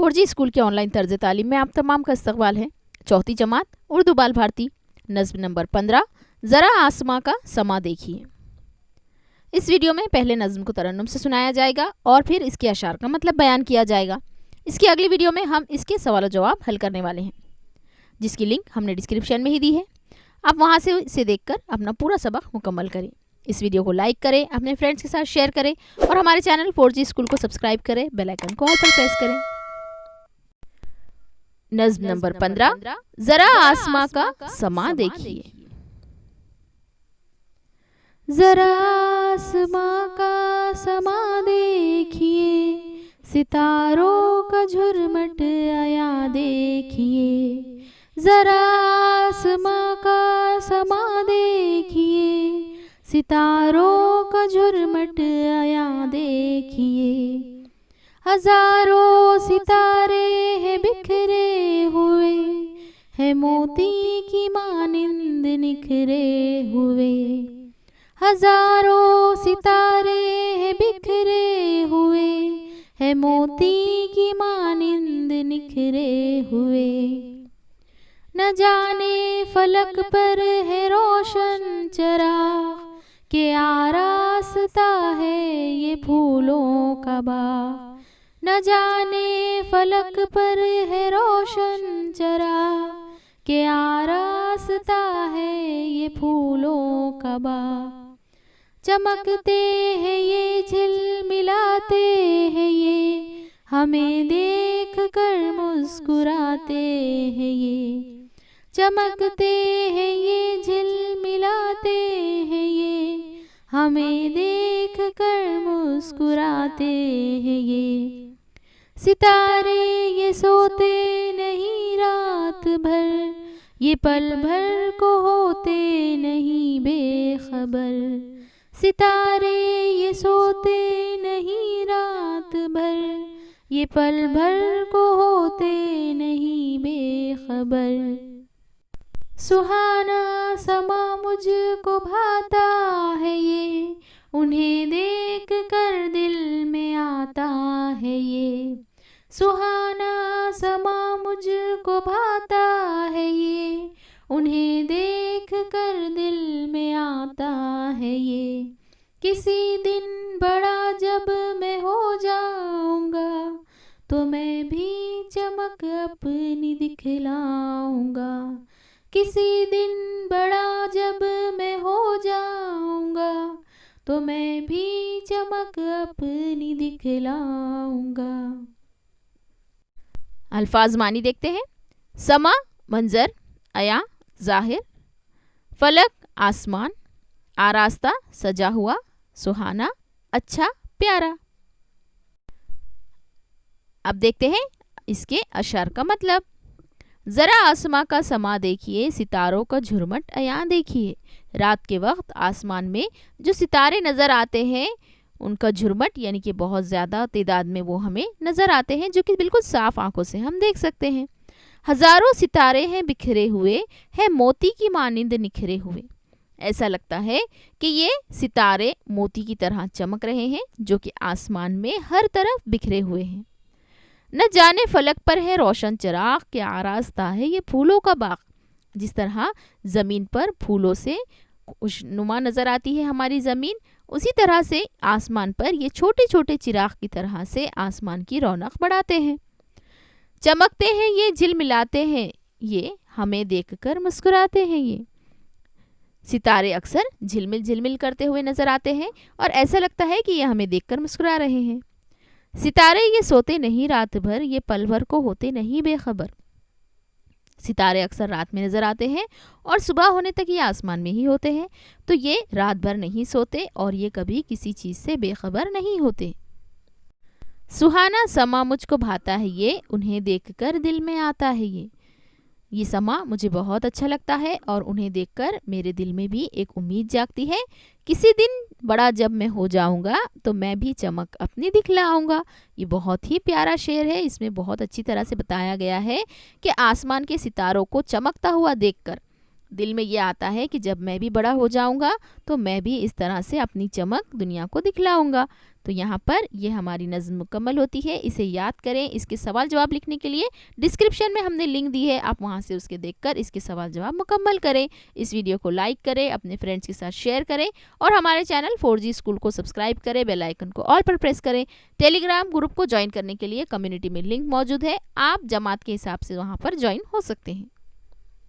4G school के online तर्ज तालीम में आप तमाम का इस्तकबाल है। चौथी जमात उर्दू बाल भारती नज़्म नंबर 15 ज़रा आसमां का समा देखिए। इस वीडियो में पहले नज़्म को तरन्नुम से सुनाया जाएगा और फिर इसके अशार का मतलब बयान किया जाएगा। इसकी अगली वीडियो में हम इसके सवाल जवाब हल करने वाले हैं, जिसकी लिंक हमने डिस्क्रिप्शन में ही दी है। आप वहां से इसे देखकर अपना पूरा सबक मुकम्मल करें। इस वीडियो को लाइक करें, अपने फ्रेंड्स के साथ शेयर करें और हमारे चैनल 4G स्कूल को सब्सक्राइब करें, बेल आइकन को ऑल पर प्रेस करें। नज़्म नंबर 15 ज़रा आसमां का समा देखिए। ज़रा आसमां का समा देखिए, सितारों का झुरमट आया देखिए। ज़रा आसमां का समा देखिए, सितारों का झुरमट आया देखिए। हजारों सितारे हैं बिखरे हुए, है मोती की मानिंद निखरे हुए। हजारों सितारे हैं बिखरे हुए, है मोती की मानिंद निखरे हुए। न जाने फलक पर है रोशन चराग, के आरास्ता है ये फूलों का बाग। न जाने फलक पर है रोशन चराग, के आरास्ता है ये फूलों का बाग। चमकते हैं ये झिलमिलाते हैं ये, हमें देख कर मुस्कुराते हैं ये। चमकते हैं ये झिलमिलाते हैं ये, हमें देख कर मुस्कुराते हैं ये। सितारे ये सोते नहीं रात भर, ये पल भर को होते नहीं बेखबर। सितारे ये सोते नहीं रात भर, ये पल भर को होते नहीं बेखबर। सुहाना समा मुझको भाता है ये, उन्हें देख कर दिल में आता है ये। सुहाना समा मुझको भाता है ये, उन्हें देख कर दिल में आता है ये। किसी दिन बड़ा जब मैं हो जाऊंगा, तो मैं भी चमक अपनी दिखलाऊंगा। किसी दिन बड़ा जब मैं हो जाऊंगा, तो मैं भी चमक अपनी दिखलाऊंगा। अल्फाज मानी देखते हैं। समा मंजर, आया जाहिर, फलक आसमान, आरास्ता सजा हुआ, सुहाना अच्छा प्यारा। अब देखते हैं इसके अशार का मतलब। ज़रा आसमां का समा देखिए, सितारों का झुरमट अयां देखिए। रात के वक्त आसमान में जो सितारे नज़र आते हैं, उनका झुरमट यानी कि बहुत ज़्यादा तादाद में वो हमें नज़र आते हैं, जो कि बिल्कुल साफ आंखों से हम देख सकते हैं। हज़ारों सितारे हैं बिखरे हुए, है मोती की मानिंद निखरे हुए। ऐसा लगता है कि ये सितारे मोती की तरह चमक रहे हैं, जो कि आसमान में हर तरफ बिखरे हुए हैं। न जाने फलक पर है रोशन चिराग, के आरास्ता है ये फूलों का बाग। जिस तरह ज़मीन पर फूलों से खुशनुमा नज़र आती है हमारी ज़मीन, उसी तरह से आसमान पर ये छोटे छोटे चिराग की तरह से आसमान की रौनक बढ़ाते हैं। चमकते हैं ये झिलमिलाते हैं ये, हमें देखकर मुस्कुराते हैं ये। सितारे अक्सर झिलमिल झिलमिल करते हुए नज़र आते हैं और ऐसा लगता है कि ये हमें देखकर मुस्कुरा रहे हैं। सितारे ये सोते नहीं रात भर, ये पल भर को होते नहीं बेखबर। सितारे अक्सर रात में नज़र आते हैं और सुबह होने तक ये आसमान में ही होते हैं, तो ये रात भर नहीं सोते और ये कभी किसी चीज़ से बेखबर नहीं होते। सुहाना समा मुझको भाता है ये, उन्हें देखकर दिल में आता है ये समा मुझे बहुत अच्छा लगता है और उन्हें देखकर मेरे दिल में भी एक उम्मीद जागती है। किसी दिन बड़ा जब मैं हो जाऊंगा, तो मैं भी चमक अपनी दिखलाऊंगा। ये बहुत ही प्यारा शेर है। इसमें बहुत अच्छी तरह से बताया गया है कि आसमान के सितारों को चमकता हुआ देखकर दिल में ये आता है कि जब मैं भी बड़ा हो जाऊंगा तो मैं भी इस तरह से अपनी चमक दुनिया को दिखलाऊंगा। तो यहाँ पर ये हमारी नज़्म मुकम्मल होती है। इसे याद करें। इसके सवाल जवाब लिखने के लिए डिस्क्रिप्शन में हमने लिंक दी है, आप वहाँ से उसके देखकर इसके सवाल जवाब मुकम्मल करें। इस वीडियो को लाइक करें, अपने फ्रेंड्स के साथ शेयर करें और हमारे चैनल 4G स्कूल को सब्सक्राइब करें। बेल आइकन को ऑल पर प्रेस करें। टेलीग्राम ग्रुप को ज्वाइन करने के लिए कम्युनिटी में लिंक मौजूद है, आप जमात के हिसाब से वहाँ पर ज्वाइन हो सकते हैं।